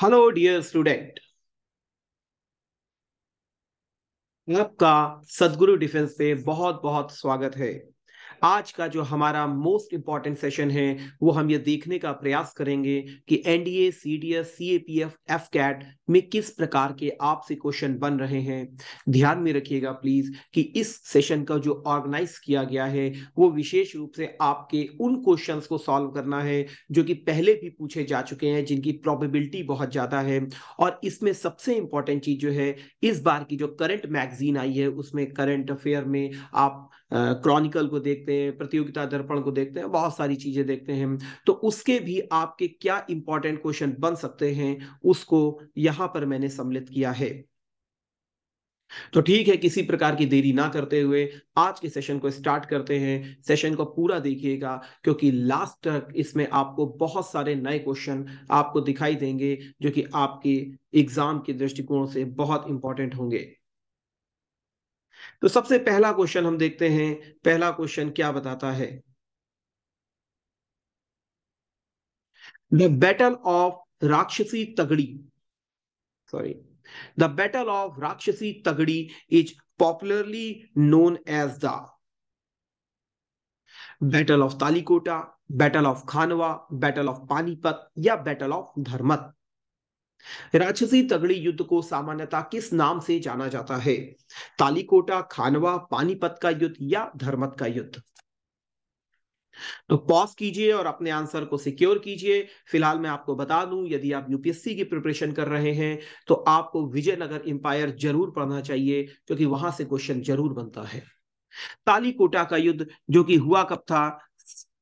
Hello dear student. आपका सदगुरु defence से बहुत बहुत स्वागत है। आज का जो हमारा मोस्ट इंपॉर्टेंट सेशन है वो हम ये देखने का प्रयास करेंगे कि एनडीए, सीडीएस, सीएपीएफ, एफकैट में किस प्रकार के आपसे क्वेश्चन बन रहे हैं। ध्यान में रखिएगा प्लीज कि इस सेशन का जो ऑर्गेनाइज किया गया है वो विशेष रूप से आपके उन क्वेश्चंस को सॉल्व करना है जो कि पहले भी पूछे जा चुके हैं, जिनकी प्रोबेबिलिटी बहुत ज्यादा है। और इसमें सबसे इंपॉर्टेंट चीज जो है, इस बार की जो करंट मैगजीन आई है उसमें करंट अफेयर में आप क्रॉनिकल को देखते हैं, प्रतियोगिता दर्पण को देखते हैं, बहुत सारी चीजें देखते हैं। तो उसके भी आपके क्या इंपॉर्टेंट क्वेश्चन बन सकते हैं उसको यहां पर मैंने सम्मिलित किया है। तो ठीक है, किसी प्रकार की देरी ना करते हुए आज के सेशन को स्टार्ट करते हैं। सेशन को पूरा देखिएगा क्योंकि लास्ट तक इसमें आपको बहुत सारे नए क्वेश्चन आपको दिखाई देंगे जो कि आपके एग्जाम के दृष्टिकोण से बहुत इंपॉर्टेंट होंगे। तो सबसे पहला क्वेश्चन हम देखते हैं। पहला क्वेश्चन क्या बताता है? द बैटल ऑफ राक्षसी तगड़ी, sorry, the battle of Rakshasi Tangadi is popularly known as the battle of Talikota, battle of Khanwa, battle of Panipat या बैटल ऑफ धर्मत। राक्षसी तगड़ी युद्ध को सामान्यतः किस नाम से जाना जाता है? तालीकोटा, खानवा, पानीपत का युद्ध या धर्मत का युद्ध? तो पॉज कीजिए और अपने आंसर को सिक्योर कीजिए। फिलहाल मैं आपको बता दूं, यदि आप यूपीएससी की प्रिपरेशन कर रहे हैं तो आपको विजयनगर एम्पायर जरूर पढ़ना चाहिए क्योंकि वहां से क्वेश्चन जरूर बनता है। तालीकोटा का युद्ध जो कि हुआ कब था?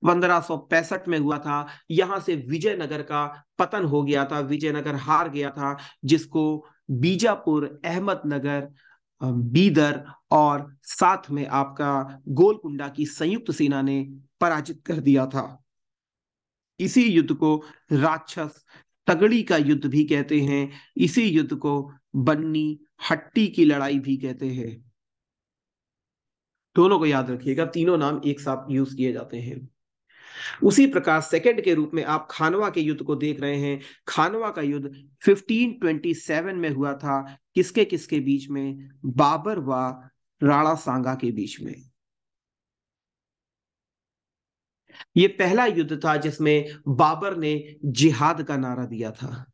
1565 में हुआ था। यहां से विजयनगर का पतन हो गया था, विजयनगर हार गया था, जिसको बीजापुर, अहमदनगर, बीदर और साथ में आपका गोलकुंडा की संयुक्त सेना ने पराजित कर दिया था। इसी युद्ध को राक्षस तगड़ी का युद्ध भी कहते हैं। इसी युद्ध को बन्नी हट्टी की लड़ाई भी कहते हैं। दोनों को याद रखिएगा, तीनों नाम एक साथ यूज किए जाते हैं। उसी प्रकार सेकंड के रूप में आप खानवा के युद्ध को देख रहे हैं। खानवा का युद्ध 1527 में हुआ था। किसके किसके बीच में? बाबर व राणा सांगा के बीच में। यह पहला युद्ध था जिसमें बाबर ने जिहाद का नारा दिया था,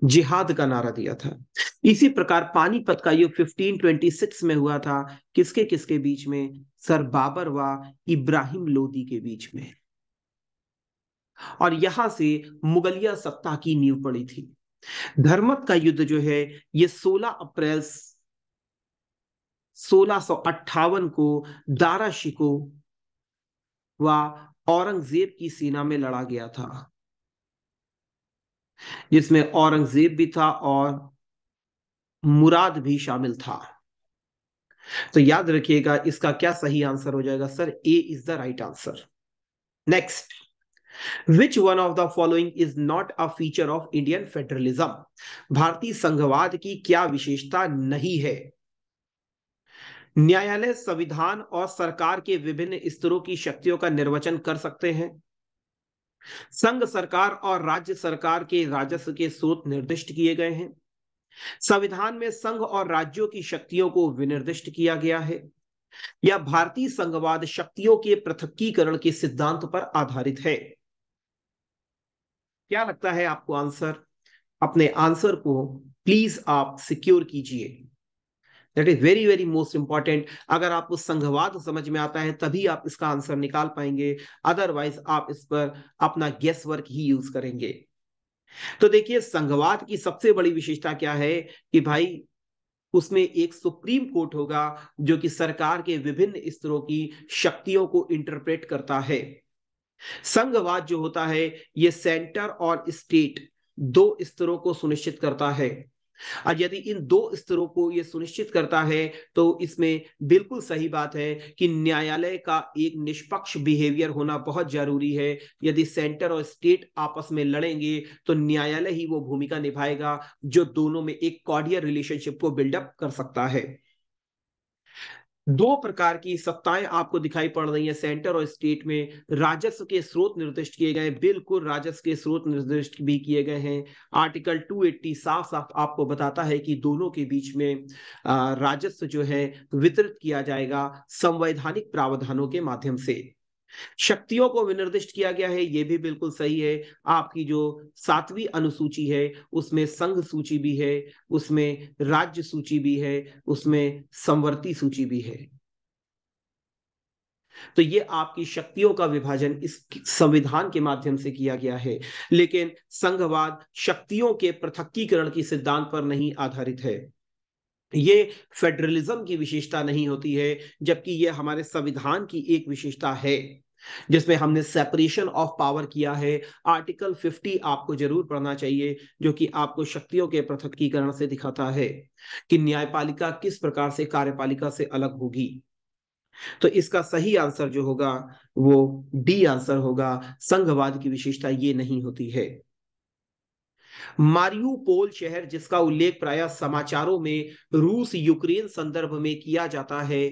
जिहाद का नारा दिया था। इसी प्रकार पानीपत का युद्ध 1526 में हुआ था। किसके किसके बीच में? सर बाबर व इब्राहिम लोदी के बीच में। और यहां से मुगलिया सत्ता की नींव पड़ी थी। धर्मत का युद्ध जो है ये 16 अप्रैल 1658 को दारा शिको व औरंगजेब की सेना में लड़ा गया था, जिसमें औरंगजेब भी था और मुराद भी शामिल था। तो याद रखिएगा इसका क्या सही आंसर हो जाएगा? Sir A is the right answer. Next, which one of the following is not a feature of Indian federalism? भारतीय संघवाद की क्या विशेषता नहीं है? न्यायालय संविधान और सरकार के विभिन्न स्तरों की शक्तियों का निर्वचन कर सकते हैं। संघ सरकार और राज्य सरकार के राजस्व के स्रोत निर्दिष्ट किए गए हैं। संविधान में संघ और राज्यों की शक्तियों को विनिर्दिष्ट किया गया है। या भारतीय संघवाद शक्तियों के पृथक्कीकरण के सिद्धांत पर आधारित है। क्या लगता है आपको आंसर? अपने आंसर को प्लीज आप सिक्योर कीजिए। That is very very most important. अगर आपको संघवाद समझ में आता है तभी आप इसका आंसर निकाल पाएंगे, अदरवाइज आप इस पर अपना गेस वर्क ही यूज करेंगे। तो देखिए, संघवाद की सबसे बड़ी विशेषता क्या है कि भाई उसमें एक सुप्रीम कोर्ट होगा जो कि सरकार के विभिन्न स्तरों की शक्तियों को इंटरप्रेट करता है। संघवाद जो होता है ये सेंटर और स्टेट दो स्तरों को सुनिश्चित करता है। और यदि इन दो स्तरों को ये सुनिश्चित करता है तो इसमें बिल्कुल सही बात है कि न्यायालय का एक निष्पक्ष बिहेवियर होना बहुत जरूरी है। यदि सेंटर और स्टेट आपस में लड़ेंगे तो न्यायालय ही वो भूमिका निभाएगा जो दोनों में एक कॉर्डियल रिलेशनशिप को बिल्डअप कर सकता है। दो प्रकार की सत्ताएं आपको दिखाई पड़ रही हैं सेंटर और स्टेट में। राजस्व के स्रोत निर्दिष्ट किए गए, बिल्कुल राजस्व के स्रोत निर्दिष्ट भी किए गए हैं। आर्टिकल 280 साफ साफ आपको बताता है कि दोनों के बीच में राजस्व जो है वितरित किया जाएगा संवैधानिक प्रावधानों के माध्यम से। शक्तियों को विनिर्दिष्ट किया गया है, यह भी बिल्कुल सही है। आपकी जो 7वीं अनुसूची है उसमें संघ सूची भी है, उसमें राज्य सूची भी है, उसमें समवर्ती सूची भी है। तो ये आपकी शक्तियों का विभाजन इस संविधान के माध्यम से किया गया है। लेकिन संघवाद शक्तियों के पृथक्कीकरण की सिद्धांत पर नहीं आधारित है। ये फेडरलिज्म की विशेषता नहीं होती है, जबकि ये हमारे संविधान की एक विशेषता है जिसमें हमने सेपरेशन ऑफ पावर किया है। आर्टिकल 50 आपको जरूर पढ़ना चाहिए, जो कि आपको शक्तियों के पृथक्कीकरण से दिखाता है कि न्यायपालिका किस प्रकार से कार्यपालिका से अलग होगी। तो इसका सही आंसर जो होगा वो डी आंसर होगा। संघवाद की विशेषता ये नहीं होती है। मारियुपोल शहर, जिसका उल्लेख प्रायः समाचारों में रूस यूक्रेन संदर्भ में किया जाता है,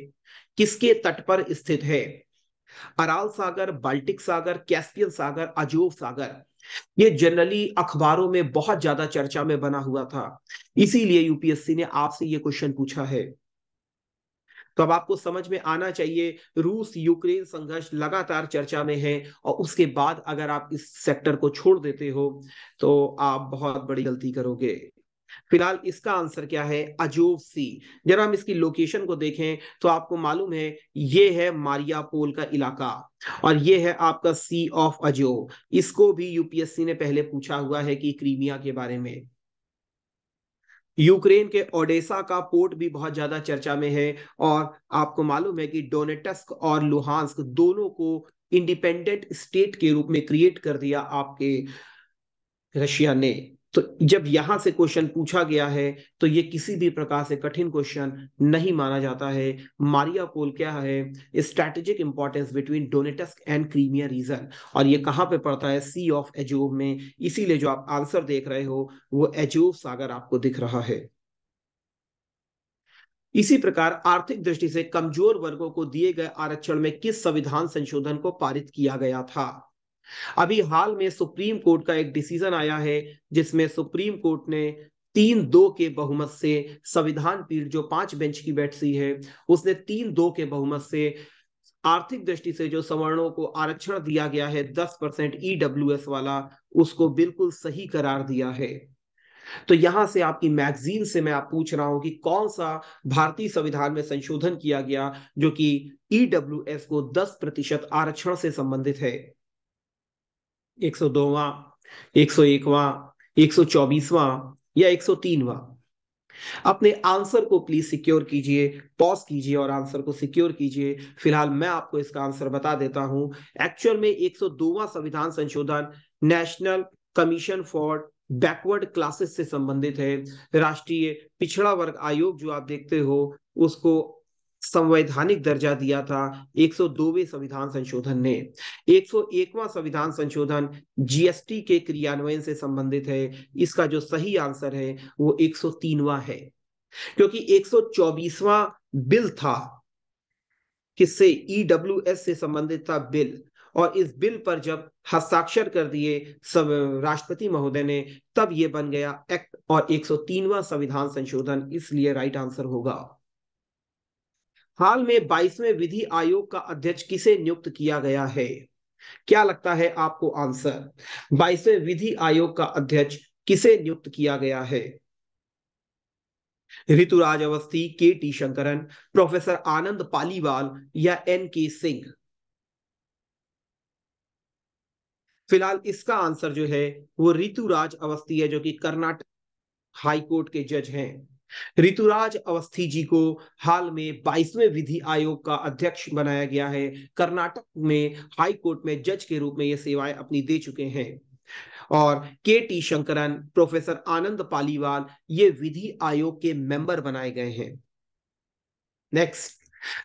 किसके तट पर स्थित है? अराल सागर, बाल्टिक सागर, कैस्पियन सागर, अजोव सागर। ये जनरली अखबारों में बहुत ज्यादा चर्चा में बना हुआ था, इसीलिए यूपीएससी ने आपसे ये क्वेश्चन पूछा है। तो अब आपको समझ में आना चाहिए, रूस यूक्रेन संघर्ष लगातार चर्चा में है और उसके बाद अगर आप इस सेक्टर को छोड़ देते हो तो आप बहुत बड़ी गलती करोगे। फिलहाल इसका आंसर क्या है? अजोव सी। जरा हम इसकी लोकेशन को देखें तो आपको मालूम है ये है मारियापोल का इलाका और ये है आपका सी ऑफ अजोव। इसको भी यूपीएससी ने पहले पूछा हुआ है कि क्रीमिया के बारे में। यूक्रेन के ओडेसा का पोर्ट भी बहुत ज्यादा चर्चा में है और आपको मालूम है कि डोनेटस्क और लुहांस्क दोनों को इंडिपेंडेंट स्टेट के रूप में क्रिएट कर दिया आपके रशिया ने। तो जब यहां से क्वेश्चन पूछा गया है तो ये किसी भी प्रकार से कठिन क्वेश्चन नहीं माना जाता है। मारियापोल क्या है? Strategic importance between Donetsk and Crimea region, और ये कहां पे पड़ता है? सी ऑफ एजोव में। इसीलिए जो आप आंसर देख रहे हो वो एजोव सागर आपको दिख रहा है। इसी प्रकार आर्थिक दृष्टि से कमजोर वर्गों को दिए गए आरक्षण में किस संविधान संशोधन को पारित किया गया था? अभी हाल में सुप्रीम कोर्ट का एक डिसीजन आया है जिसमें सुप्रीम कोर्ट ने 3-2 के बहुमत से, संविधान पीठ जो 5 बेंच की बैठी है उसने 3-2 के बहुमत से आर्थिक दृष्टि से जो सवर्णों को आरक्षण दिया गया है 10% ईडब्ल्यूएस वाला, उसको बिल्कुल सही करार दिया है। तो यहां से आपकी मैगजीन से मैं आप पूछ रहा हूं कि कौन सा भारतीय संविधान में संशोधन किया गया जो कि ईडब्ल्यूएस को 10% आरक्षण से संबंधित है? 102वां, 101वां, 124वां या 103वां? अपने आंसर को प्लीज सिक्योर कीजिए, पॉज कीजिए और आंसर को सिक्योर कीजिए। फिलहाल मैं आपको इसका आंसर बता देता हूं। एक्चुअल में 102वां संविधान संशोधन national commission for backward classes से संबंधित है। राष्ट्रीय पिछड़ा वर्ग आयोग जो आप देखते हो उसको संवैधानिक दर्जा दिया था 102वें संविधान संशोधन ने। 101वां संविधान संशोधन जीएसटी के क्रियान्वयन से संबंधित है। इसका जो सही आंसर है वो 103वां है, क्योंकि 124वां बिल था, किससे? ईडब्ल्यूएस से संबंधित था बिल, और इस बिल पर जब हस्ताक्षर कर दिए सब राष्ट्रपति महोदय ने तब ये बन गया एक्ट, और 103वां संविधान संशोधन इसलिए राइट आंसर होगा। हाल में 22वें विधि आयोग का अध्यक्ष किसे नियुक्त किया गया है? क्या लगता है आपको आंसर? 22वें विधि आयोग का अध्यक्ष किसे नियुक्त किया गया है? ऋतुराज अवस्थी, के टी शंकरन, प्रोफेसर आनंद पालीवाल या एन के सिंह? फिलहाल इसका आंसर जो है वो ऋतुराज अवस्थी है, जो कि कर्नाटक हाई कोर्ट के जज हैं। ऋतुराज अवस्थी जी को हाल में 22वें विधि आयोग का अध्यक्ष बनाया गया है। कर्नाटक में हाई कोर्ट में जज के रूप में ये सेवाएं अपनी दे चुके हैं। और के टी शंकरन, प्रोफेसर आनंद पालीवाल ये विधि आयोग के मेंबर बनाए गए हैं। Next,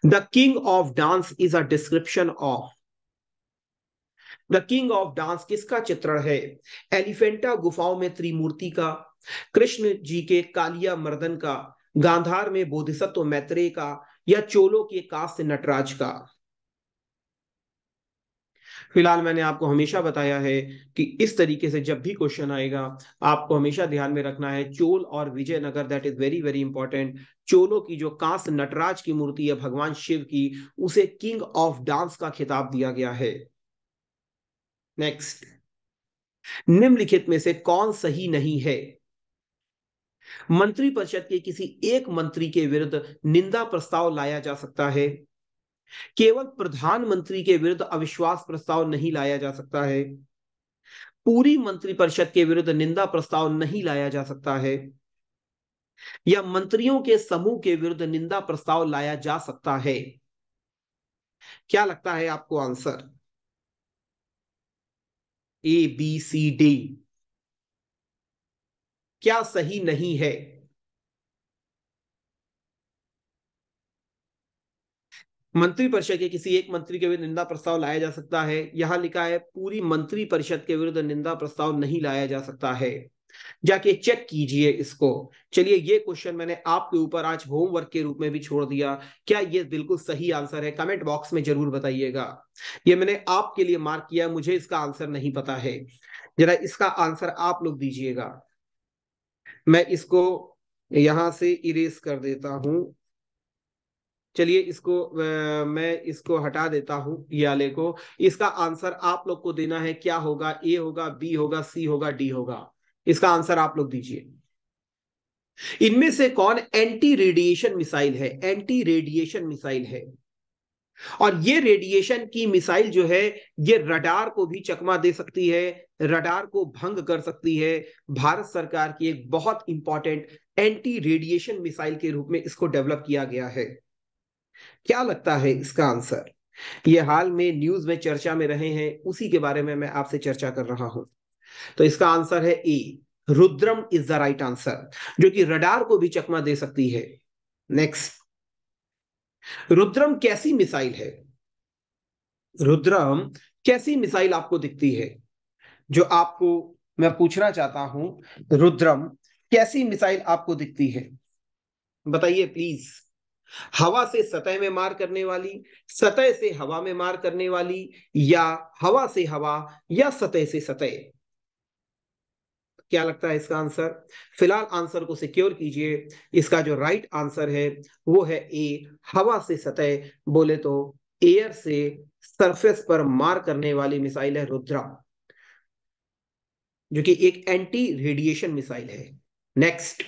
the king of dance is a description of. The king of dance किसका चित्रण है? एलिफेंटा गुफाओं में त्रिमूर्ति का, कृष्ण जी के कालिया मर्दन का, गांधार में बोधिसत्व मैत्रेय का, या चोलों के कांस्य नटराज का? फिलहाल मैंने आपको हमेशा बताया है कि इस तरीके से जब भी क्वेश्चन आएगा आपको हमेशा ध्यान में रखना है चोल और Vijayanagara, that is very very important. चोलों की जो कांस्य नटराज की मूर्ति है भगवान शिव की, उसे किंग ऑफ डांस का खिताब दिया गया है। नेक्स्ट, निम्नलिखित में से कौन सही नहीं है? मंत्रिपरिषद के किसी एक मंत्री के विरुद्ध निंदा प्रस्ताव लाया जा सकता है। केवल प्रधानमंत्री के विरुद्ध अविश्वास प्रस्ताव नहीं लाया जा सकता है। पूरी मंत्रिपरिषद के विरुद्ध निंदा प्रस्ताव नहीं लाया जा सकता है। या मंत्रियों के समूह के विरुद्ध निंदा प्रस्ताव लाया जा सकता है। क्या लगता है आपको आंसर? ABCD क्या सही नहीं है? मंत्रिपरिषद के किसी एक मंत्री के विरुद्ध निंदा प्रस्ताव लाया जा सकता है। यहां लिखा है पूरी मंत्रिपरिषद के विरुद्ध निंदा प्रस्ताव नहीं लाया जा सकता है। जाके चेक कीजिए इसको। चलिए, ये क्वेश्चन मैंने आपके ऊपर आज होमवर्क के रूप में भी छोड़ दिया। क्या ये बिल्कुल सही आंसर है? कमेंट बॉक्स में जरूर बताइएगा। ये मैंने आपके लिए मार्क किया, मुझे इसका आंसर नहीं पता है। जरा इसका आंसर आप लोग दीजिएगा। मैं इसको यहां से इरेज कर देता हूं। चलिए इसको मैं इसको हटा देता हूं, ये वाले को। इसका आंसर आप लोग को देना है। क्या होगा? ए होगा, बी होगा, सी होगा, डी होगा? इसका आंसर आप लोग दीजिए। इनमें से कौन एंटी रेडिएशन मिसाइल है? एंटी रेडिएशन मिसाइल है। और ये रेडिएशन की मिसाइल जो है, ये रडार को भी चकमा दे सकती है, रडार को भंग कर सकती है। भारत सरकार की एक बहुत इंपॉर्टेंट एंटी रेडिएशन मिसाइल के रूप में इसको डेवलप किया गया है। क्या लगता है इसका आंसर? ये हाल में न्यूज में चर्चा में रहे हैं, उसी के बारे में मैं आपसे चर्चा कर रहा हूं। तो इसका आंसर है A, Rudram is the right answer, जो कि रडार को भी चकमा दे सकती है। नेक्स्ट, रुद्रम कैसी मिसाइल है? रुद्रम कैसी मिसाइल आपको दिखती है? जो आपको मैं पूछना चाहता हूं, रुद्रम कैसी मिसाइल आपको दिखती है? बताइए प्लीज। हवा से सतह में मार करने वाली, सतह से हवा में मार करने वाली, या हवा से हवा, या सतह से सतह? क्या लगता है इसका आंसर? फिलहाल आंसर को सिक्योर कीजिए। इसका जो राइट आंसर है वो है ए, हवा से सतह। बोले तो एयर से सरफेस पर मार करने वाली मिसाइल है रुद्रा, जो कि एक एंटी रेडिएशन मिसाइल है। नेक्स्ट,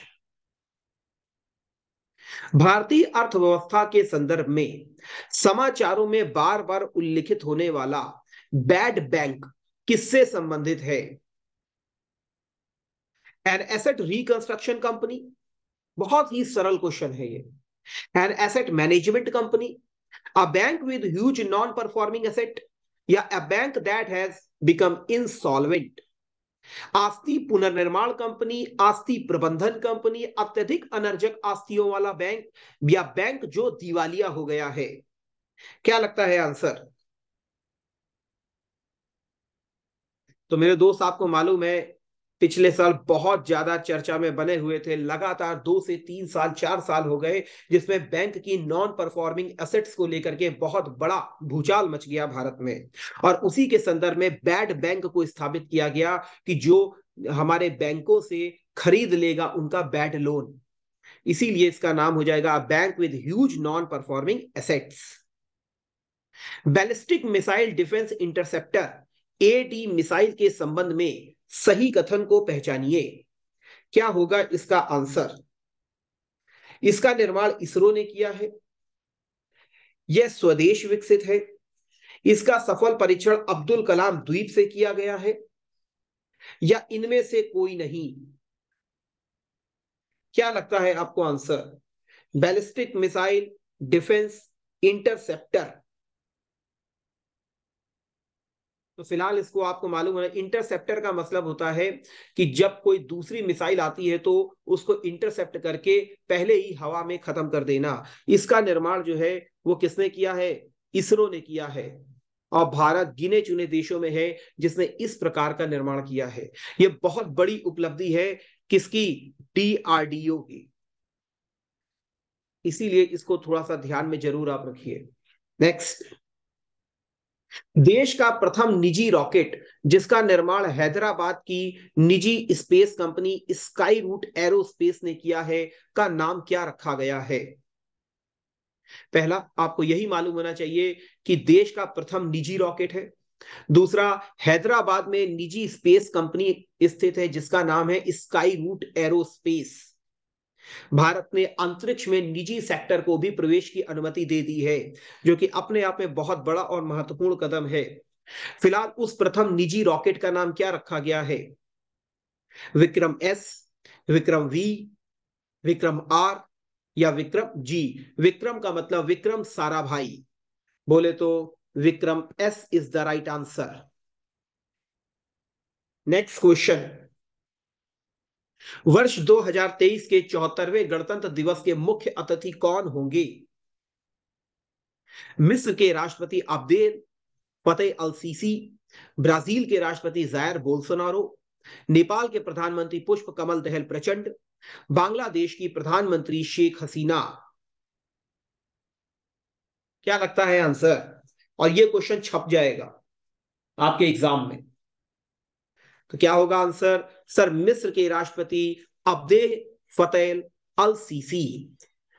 भारतीय अर्थव्यवस्था के संदर्भ में समाचारों में बार बार उल्लिखित होने वाला बैड बैंक किससे संबंधित है? एन एसेट रिकंस्ट्रक्शन कंपनी, बहुत ही सरल क्वेश्चन है ये। An asset management company, a bank with huge non performing asset, या a bank that has become insolvent? आस्ती पुनर्निर्माण कंपनी, आस्ती प्रबंधन कंपनी, अत्यधिक अनर्जक आस्तियों वाला बैंक, या बैंक जो दिवालिया हो गया है? क्या लगता है आंसर? तो मेरे दोस्त, आपको मालूम है पिछले साल बहुत ज्यादा चर्चा में बने हुए थे, लगातार 2 से 3 साल 4 साल हो गए जिसमें बैंक की नॉन परफॉर्मिंग एसेट्स को लेकर के बहुत बड़ा भूचाल मच गया भारत में। और उसी के संदर्भ में बैड बैंक को स्थापित किया गया कि जो हमारे बैंकों से खरीद लेगा उनका बैड लोन। इसीलिए इसका नाम हो जाएगा bank with huge non performing assets. Ballistic missile defence interceptor AD missile के संबंध में सही कथन को पहचानिए। क्या होगा इसका आंसर? इसका निर्माण इसरो ने किया है, यह स्वदेश विकसित है, इसका सफल परीक्षण अब्दुल कलाम द्वीप से किया गया है, या इनमें से कोई नहीं? क्या लगता है आपको answer? Ballistic missile defence interceptor. तो फिलहाल इसको आपको मालूम है, इंटरसेप्टर का मतलब होता है कि जब कोई दूसरी मिसाइल आती है तो उसको इंटरसेप्ट करके पहले ही हवा में खत्म कर देना। इसका निर्माण जो है वो किसने किया है? इसरो ने किया है। और भारत गिने चुने देशों में है जिसने इस प्रकार का निर्माण किया है। यह बहुत बड़ी उपलब्धि है किसकी? DRDO की। इसीलिए इसको थोड़ा सा ध्यान में जरूर आप रखिए। नेक्स्ट, देश का प्रथम निजी रॉकेट जिसका निर्माण हैदराबाद की निजी space company Skyroot Aerospace ने किया है, का नाम क्या रखा गया है? पहला, आपको यही मालूम होना चाहिए कि देश का प्रथम निजी रॉकेट है। दूसरा, हैदराबाद में निजी स्पेस कंपनी स्थित है जिसका नाम है स्काई रूट एरोस्पेस। भारत ने अंतरिक्ष में निजी सेक्टर को भी प्रवेश की अनुमति दे दी है, जो कि अपने आप में बहुत बड़ा और महत्वपूर्ण कदम है। फिलहाल उस प्रथम निजी रॉकेट का नाम क्या रखा गया है? Vikram S, Vikram V, Vikram R, या विक्रम जी? विक्रम का मतलब विक्रम साराभाई, बोले तो Vikram S is the right answer. Next question, वर्ष 2023 के 74वें गणतंत्र दिवस के मुख्य अतिथि कौन होंगे? मिस्र के राष्ट्रपति अब्देल फतेह अल सीसी, ब्राजील के राष्ट्रपति जायर बोल्सोनारो, नेपाल के प्रधानमंत्री पुष्प कमल दहल प्रचंड, बांग्लादेश की प्रधानमंत्री शेख हसीना। क्या लगता है आंसर? और ये क्वेश्चन छप जाएगा आपके एग्जाम में, तो क्या होगा आंसर? सर, मिस्र के राष्ट्रपति अब्देल फतेह अल सीसी।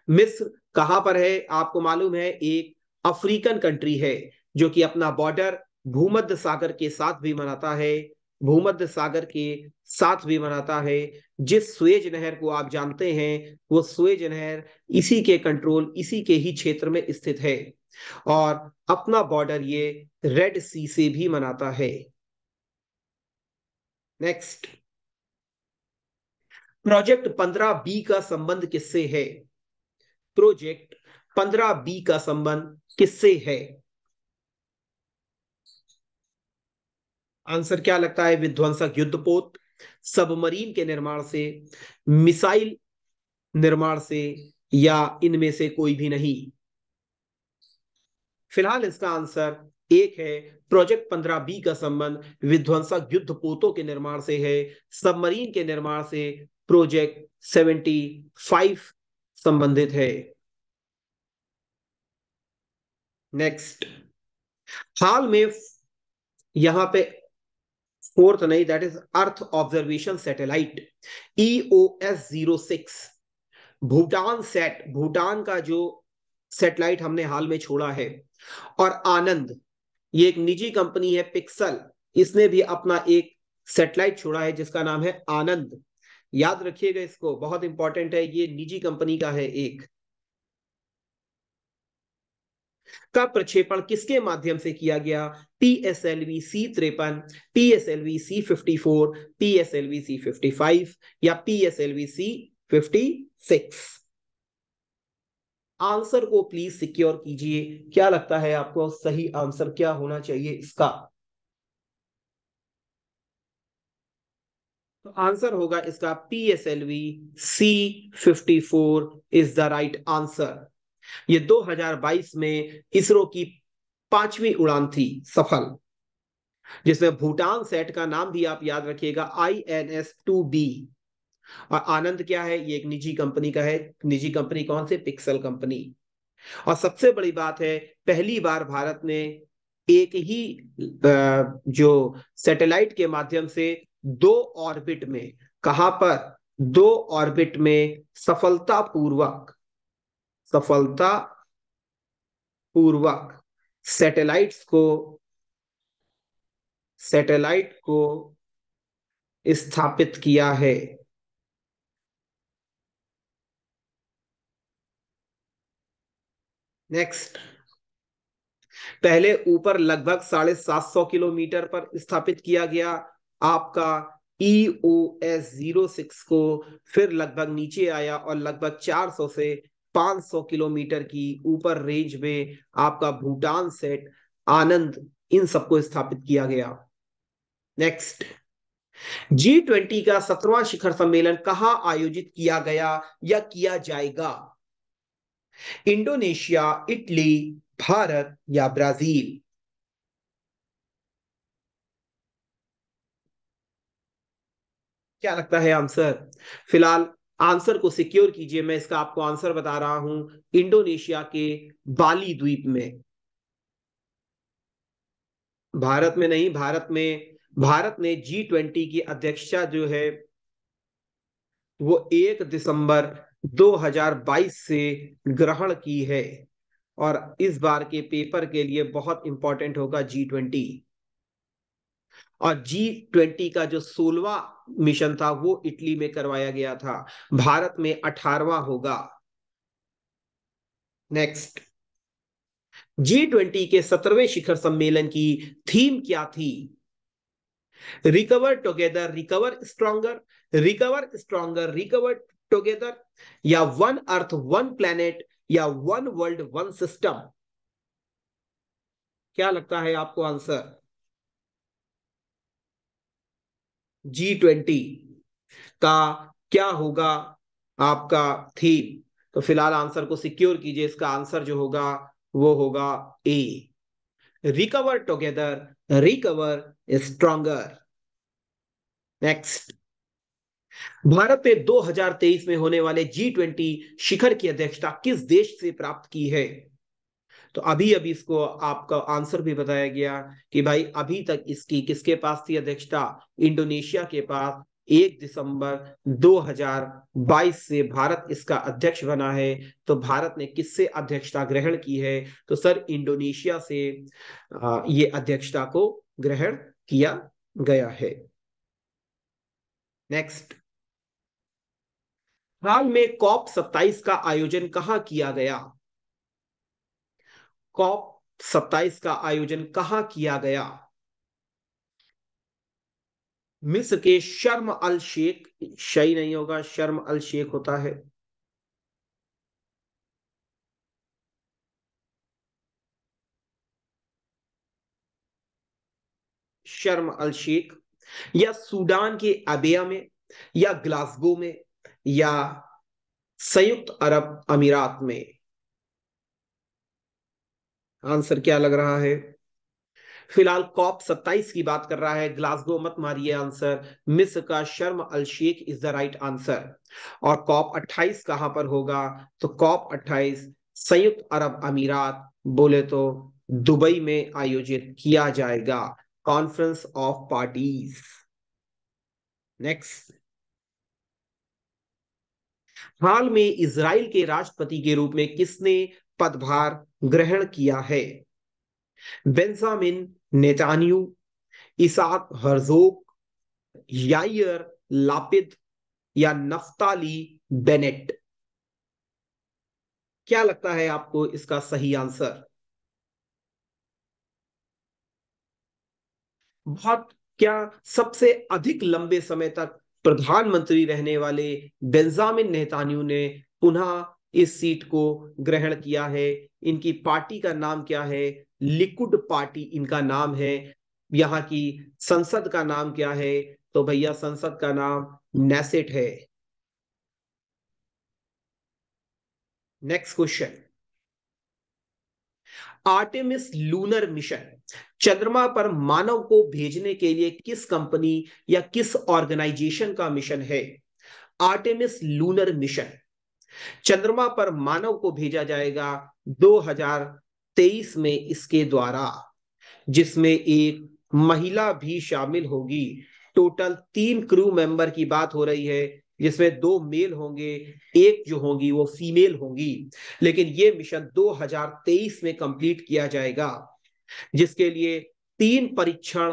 मिस्र कहां पर है आपको मालूम है? एक अफ्रीकन कंट्री है जो कि अपना बॉर्डर भूमध्य सागर के साथ भी मनाता है, भूमध्य सागर के साथ भी मनाता है। जिस स्वेज नहर को आप जानते हैं, वो स्वेज नहर इसी के कंट्रोल, इसी के ही क्षेत्र में स्थित है, और अपना बॉर्डर ये रेड सी से भी मनाता है। नेक्स्ट, प्रोजेक्ट 15B का संबंध किससे है? प्रोजेक्ट 15B का संबंध किससे है? आंसर क्या लगता है? विध्वंसक युद्धपोत, सबमरीन के निर्माण से, मिसाइल निर्माण से, या इनमें से कोई भी नहीं? फिलहाल इसका आंसर एक है, प्रोजेक्ट 15B का संबंध विध्वंसक युद्धपोतों के निर्माण से है, सबमरीन के निर्माण से प्रोजेक्ट 75 संबंधित है। नेक्स्ट, हाल में यहां पे फोर्थ नहीं, that is earth observation satellite EOS-06 Bhutan set, Bhutan का जो सैटेलाइट हमने हाल में छोड़ा है, और आनंद, ये एक निजी कंपनी है पिक्सल, इसने भी अपना एक सैटेलाइट छोड़ा है जिसका नाम है आनंद। याद रखिएगा, इसको बहुत इंपॉर्टेंट है, ये निजी कंपनी का है एक। का प्रक्षेपण किसके माध्यम से किया गया? PSLV-C53, PSLV-C54, PSLV-C55, या PSLV-C56? आंसर को प्लीज सिक्योर कीजिए। क्या लगता है आपको सही आंसर क्या होना चाहिए इसका? तो आंसर होगा इसका PSLV-C54 is the right answer. ये 2022 में इसरो की 5वीं उड़ान थी सफल, जिसमें भूटान सेट का नाम भी आप याद रखिएगा, INS-2B। और आनंद क्या है? ये एक निजी कंपनी का है। निजी कंपनी कौन से? Pixel company. और सबसे बड़ी बात है, पहली बार भारत ने एक ही जो सैटेलाइट के माध्यम से दो ऑर्बिट में, कहां पर? दो ऑर्बिट में सफलतापूर्वक, सफलतापूर्वक सैटेलाइट्स को, सैटेलाइट को स्थापित किया है। नेक्स्ट, पहले ऊपर लगभग 750 किलोमीटर पर स्थापित किया गया आपका EOS-06 को, फिर लगभग नीचे आया और लगभग 400 से 500 किलोमीटर की ऊपर रेंज में आपका भूटान सेट, आनंद, इन सबको स्थापित किया गया। नेक्स्ट, G20 का 17वां शिखर सम्मेलन कहां आयोजित किया गया या किया जाएगा? इंडोनेशिया, इटली, भारत, या ब्राजील? क्या लगता है आंसर? फिलहाल आंसर को सिक्योर कीजिए। मैं इसका आपको आंसर बता रहा हूं, इंडोनेशिया के बाली द्वीप में। भारत में नहीं, भारत ने G20 की अध्यक्षता जो है वो 1 दिसंबर 2022 से ग्रहण की है, और इस बार के पेपर के लिए बहुत इंपॉर्टेंट होगा G20। और G20 का जो 16वां मिशन था वो इटली में करवाया गया था। भारत में 18वां होगा। नेक्स्ट, G20 के 17वें शिखर सम्मेलन की थीम क्या थी? Recover together, recover stronger, recover stronger, recover together, या वन अर्थ वन प्लैनेट, या वन वर्ल्ड वन सिस्टम? क्या लगता है आपको आंसर? G20 का क्या होगा आपका थीम? तो फिलहाल आंसर को सिक्योर कीजिए। इसका आंसर जो होगा वो होगा A, recover together, recover stronger. Next, Bharat ने 2023 में होने वाले G20 शिखर की अध्यक्षता किस देश से प्राप्त की है? तो अभी अभी इसको आपका आंसर भी बताया गया कि भाई अभी तक इसकी किसके पास थी अध्यक्षता? इंडोनेशिया के पास। 1 दिसंबर 2022 से भारत इसका अध्यक्ष बना है। तो भारत ने किससे अध्यक्षता ग्रहण की है? तो सर इंडोनेशिया से ये अध्यक्षता को ग्रहण किया गया है। नेक्स्ट, हाल में COP27 का आयोजन कहां किया गया? COP27 का आयोजन कहां किया गया? मिस्र के शर्म अल शेख, सही नहीं होगा, शर्म अल शेख होता है। शर्म अल शेख, या सूडान के अबिया में, या ग्लासगो में, या संयुक्त अरब अमीरात में? आंसर क्या लग रहा है? फिलहाल COP27 की बात कर रहा है, ग्लासगो मत मारिए आंसर। मिस्र का Sharm el Sheikh is the right answer. और COP28 कहां पर होगा? तो COP28 संयुक्त अरब अमीरात, बोले तो दुबई में आयोजित किया जाएगा। Conference of parties. नेक्स्ट, हाल में इजराइल के राष्ट्रपति के रूप में किसने पदभार ग्रहण किया है? Benjamin Netanyahu, Isaac Herzog, Yair Lapid, या नफ्ताली बेनेट? क्या लगता है आपको इसका सही आंसर? बहुत क्या सबसे अधिक लंबे समय तक प्रधानमंत्री रहने वाले बेंजामिन नेतान्याहू ने पुनः इस सीट को ग्रहण किया है। इनकी पार्टी का नाम क्या है? लिकुड पार्टी इनका नाम है। यहाँ की संसद का नाम क्या है? तो भैया संसद का नाम नेसेट है। Next question, Artemis lunar mission चंद्रमा पर मानव को भेजने के लिए किस कंपनी या किस ऑर्गेनाइजेशन का मिशन है? आर्टेमिस लूनर मिशन, चंद्रमा पर मानव को भेजा जाएगा 2023 में इसके द्वारा, जिसमें एक महिला भी शामिल होगी। टोटल 3 क्रू मेंबर की बात हो रही है, जिसमें 2 मेल होंगे, एक जो होंगी वो फीमेल होंगी। लेकिन ये मिशन 2023 में कंप्लीट किया जाएगा, जिसके लिए 3 परीक्षण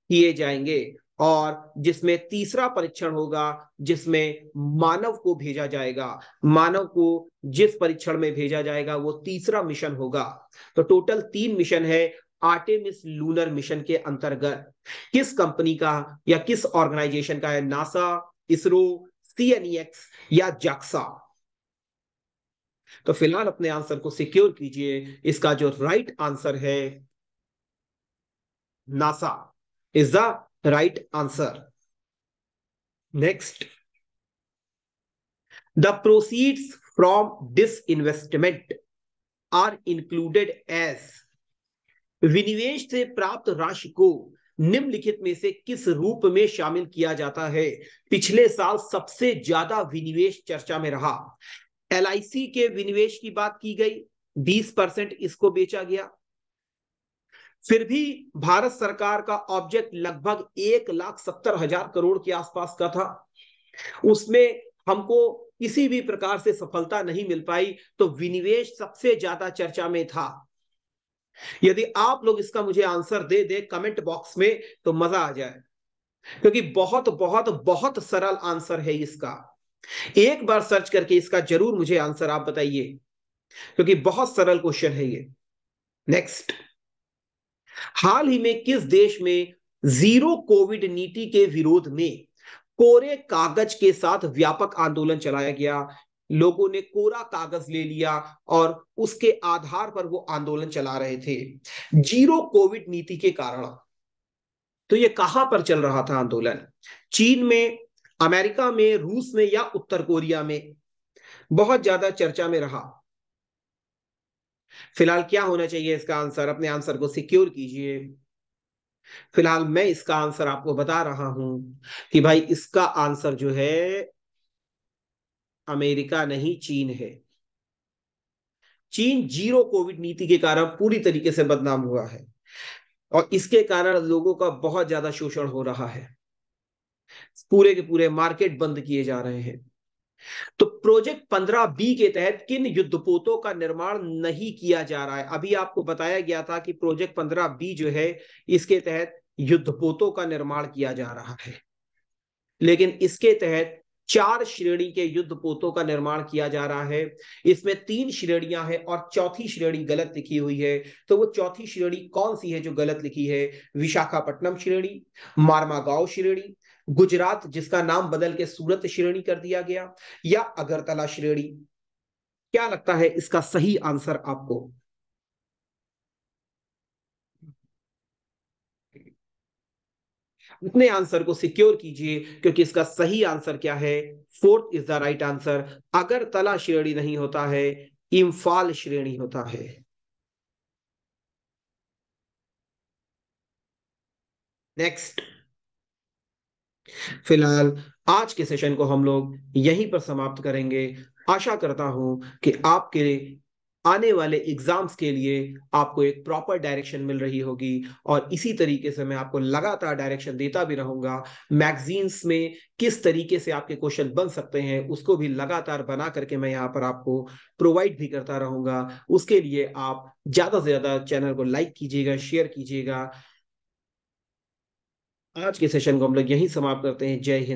किए जाएंगे, और जिसमें तीसरा परीक्षण होगा जिसमें मानव को भेजा जाएगा। मानव को जिस परीक्षण में भेजा जाएगा वो तीसरा मिशन होगा। तो टोटल 3 मिशन है आर्टेमिस लूनर मिशन के अंतर्गत। किस कंपनी का या किस ऑर्गेनाइजेशन का है? नासा, इसरो, CNEX, या जाक्सा? तो फिलहाल अपने आंसर को सिक्योर कीजिए। इसका जो राइट आंसर है NASA is the right answer. Next, the proceeds from this investment are included as, विनिवेश से प्राप्त राशि को निम्नलिखित में से किस रूप में शामिल किया जाता है? पिछले साल सबसे ज्यादा विनिवेश चर्चा में रहा। एलआईसी के विनिवेश की बात की गई, 20% इसको बेचा गया। फिर भी भारत सरकार का ऑब्जेक्ट लगभग 1,70,000 करोड़ के आसपास का था। उसमें हमको किसी भी प्रकार से सफलता नहीं मिल पाई, तो विनिवेश सबसे ज्यादा चर्चा में था। यदि आप लोग इसका मुझे आंसर दे दे कमेंट बॉक्स में तो मजा आ जाए, क्योंकि बहुत बहुत बहुत सरल आंसर है इसका। एक बार सर्च करके इसका जरूर मुझे आंसर आप बताइए, क्योंकि बहुत सरल क्वेश्चन है ये। नेक्स्ट, हाल ही में किस देश में जीरो कोविड नीति के विरोध में कोरे कागज के साथ व्यापक आंदोलन चलाया गया? लोगों ने कोरा कागज ले लिया और उसके आधार पर वो आंदोलन चला रहे थे जीरो कोविड नीति के कारण। तो ये कहां पर चल रहा था आंदोलन? चीन में, अमेरिका में, रूस में या उत्तर कोरिया में? बहुत ज्यादा चर्चा में रहा। फिलहाल क्या होना चाहिए इसका आंसर? अपने आंसर को सिक्योर कीजिए। फिलहाल मैं इसका आंसर आपको बता रहा हूं कि भाई इसका आंसर जो है अमेरिका नहीं, चीन है। चीन जीरो कोविड नीति के कारण पूरी तरीके से बदनाम हुआ है और इसके कारण लोगों का बहुत ज्यादा शोषण हो रहा है। पूरे के पूरे मार्केट बंद किए जा रहे हैं। तो प्रोजेक्ट 15B के तहत किन युद्धपोतों का निर्माण नहीं किया जा रहा है? अभी आपको बताया गया था कि प्रोजेक्ट 15B जो है इसके तहत युद्धपोतों का निर्माण किया जा रहा है, लेकिन इसके तहत 4 श्रेणी के युद्धपोतों का निर्माण किया जा रहा है। इसमें 3 श्रेणियां हैं और चौथी श्रेणी गलत लिखी हुई है। तो वो चौथी श्रेणी कौन सी है जो गलत लिखी है? विशाखापट्टनम श्रेणी, मारमागांव श्रेणी, गुजरात जिसका नाम बदल के सूरत श्रेणी कर दिया गया, या अगरतला श्रेणी? क्या लगता है इसका सही आंसर आपको? अपने आंसर को सिक्योर कीजिए, क्योंकि इसका सही आंसर क्या है? Fourth is the right answer. Agartala श्रेणी नहीं होता है, इम्फाल श्रेणी होता है। नेक्स्ट, फिलहाल आज के सेशन को हम लोग यहीं पर समाप्त करेंगे। आशा करता हूं कि आपके आने वाले एग्जाम्स के लिए आपको एक प्रॉपर डायरेक्शन मिल रही होगी, और इसी तरीके से मैं आपको लगातार डायरेक्शन देता भी रहूंगा। मैगजीन्स में किस तरीके से आपके क्वेश्चन बन सकते हैं उसको भी लगातार बना करके मैं यहाँ पर आपको प्रोवाइड भी करता रहूंगा। उसके लिए आप ज्यादा से ज्यादा चैनल को लाइक कीजिएगा, शेयर कीजिएगा। आज के सेशन को हम लोग यहीं समाप्त करते हैं। जय हिंद।